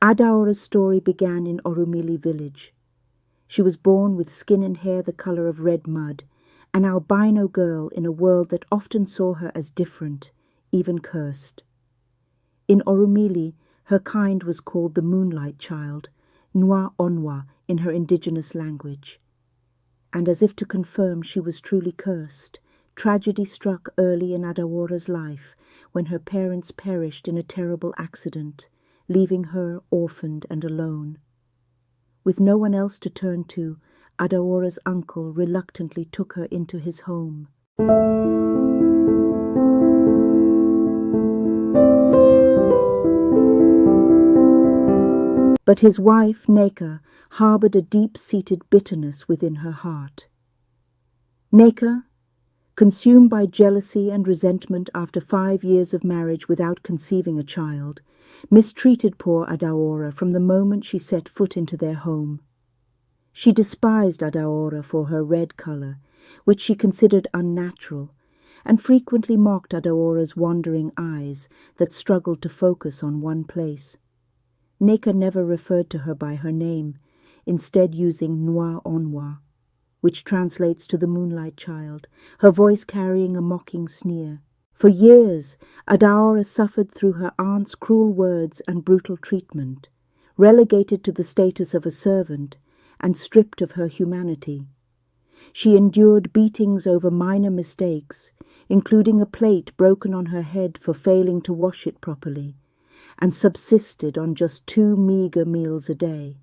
Adaora's story began in Orumili village. She was born with skin and hair the color of red mud, an albino girl in a world that often saw her as different, even cursed. In Orumili, her kind was called the Moonlight Child, Nwa Onwa in her indigenous language. And as if to confirm she was truly cursed, tragedy struck early in Adaora's life when her parents perished in a terrible accident, leaving her orphaned and alone. With no one else to turn to, Adaora's uncle reluctantly took her into his home. But his wife, Nneka, harbored a deep-seated bitterness within her heart. Nneka, consumed by jealousy and resentment after 5 years of marriage without conceiving a child, mistreated poor Adaora from the moment she set foot into their home. She despised Adaora for her red color, which she considered unnatural, and frequently mocked Adaora's wandering eyes that struggled to focus on one place. Nneka never referred to her by her name, instead using Nwa Onwa, which translates to the Moonlight Child, her voice carrying a mocking sneer. For years, Adaora suffered through her aunt's cruel words and brutal treatment, relegated to the status of a servant and stripped of her humanity. She endured beatings over minor mistakes, including a plate broken on her head for failing to wash it properly, and subsisted on just 2 meagre meals a day.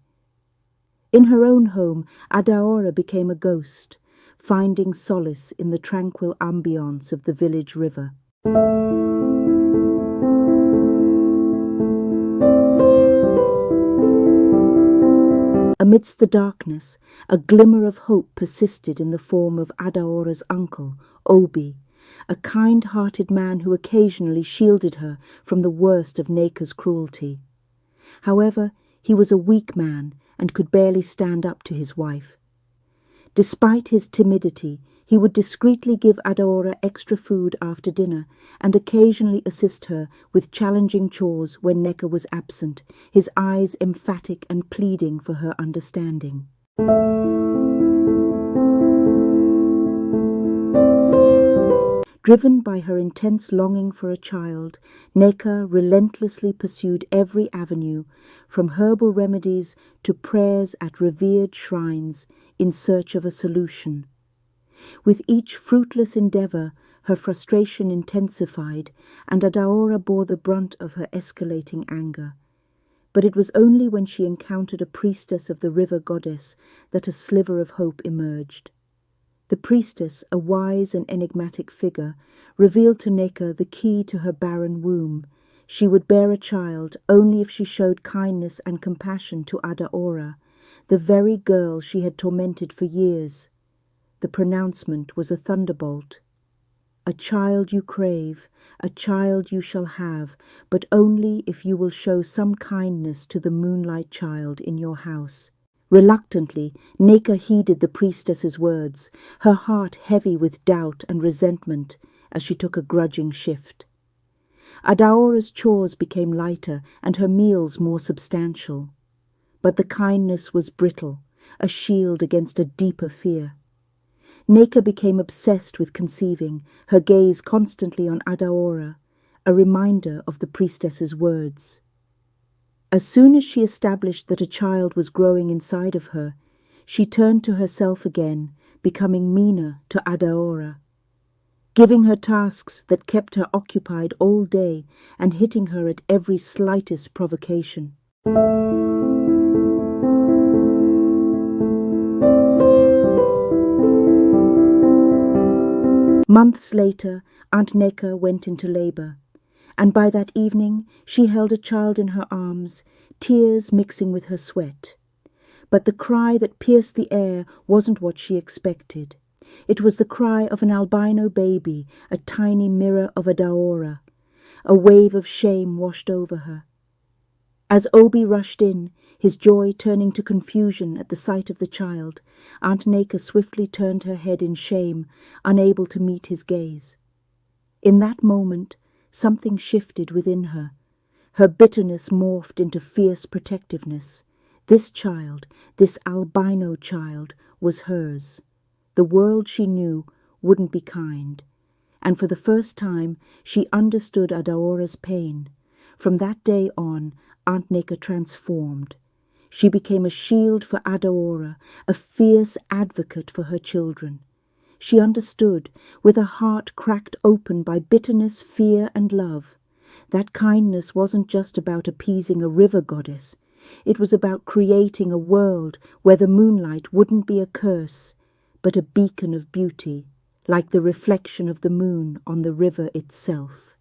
In her own home, Adaora became a ghost, finding solace in the tranquil ambience of the village river. Amidst the darkness, a glimmer of hope persisted in the form of Adaora's uncle, Obi, a kind-hearted man who occasionally shielded her from the worst of Nneka's cruelty. However, he was a weak man and could barely stand up to his wife. Despite his timidity, he would discreetly give Adaora extra food after dinner and occasionally assist her with challenging chores when Nneka was absent, his eyes emphatic and pleading for her understanding. Driven by her intense longing for a child, Nneka relentlessly pursued every avenue, from herbal remedies to prayers at revered shrines, in search of a solution. With each fruitless endeavor, her frustration intensified, and Adaora bore the brunt of her escalating anger. But it was only when she encountered a priestess of the river goddess that a sliver of hope emerged. The priestess, a wise and enigmatic figure, revealed to Nneka the key to her barren womb. She would bear a child only if she showed kindness and compassion to Adaora, the very girl she had tormented for years. The pronouncement was a thunderbolt. "A child you crave, a child you shall have, but only if you will show some kindness to the Moonlight Child in your house." Reluctantly, Nneka heeded the priestess's words, her heart heavy with doubt and resentment as she took a grudging shift. Adaora's chores became lighter and her meals more substantial. But the kindness was brittle, a shield against a deeper fear. Nneka became obsessed with conceiving, her gaze constantly on Adaora, a reminder of the priestess's words. As soon as she established that a child was growing inside of her, she turned to herself again, becoming meaner to Adaora, giving her tasks that kept her occupied all day and hitting her at every slightest provocation. Months later, Aunt Nneka went into labor, and by that evening she held a child in her arms, tears mixing with her sweat. But the cry that pierced the air wasn't what she expected. It was the cry of an albino baby, a tiny mirror of Adaora. A wave of shame washed over her. As Obi rushed in, his joy turning to confusion at the sight of the child, Aunt Nneka swiftly turned her head in shame, unable to meet his gaze. In that moment, something shifted within her. Her bitterness morphed into fierce protectiveness. This child, this albino child, was hers. The world she knew wouldn't be kind. And for the first time, she understood Adaora's pain. From that day on, Aunt Nneka transformed. She became a shield for Adaora, a fierce advocate for her children. She understood, with a heart cracked open by bitterness, fear, and love. That kindness wasn't just about appeasing a river goddess. It was about creating a world where the moonlight wouldn't be a curse, but a beacon of beauty, like the reflection of the moon on the river itself.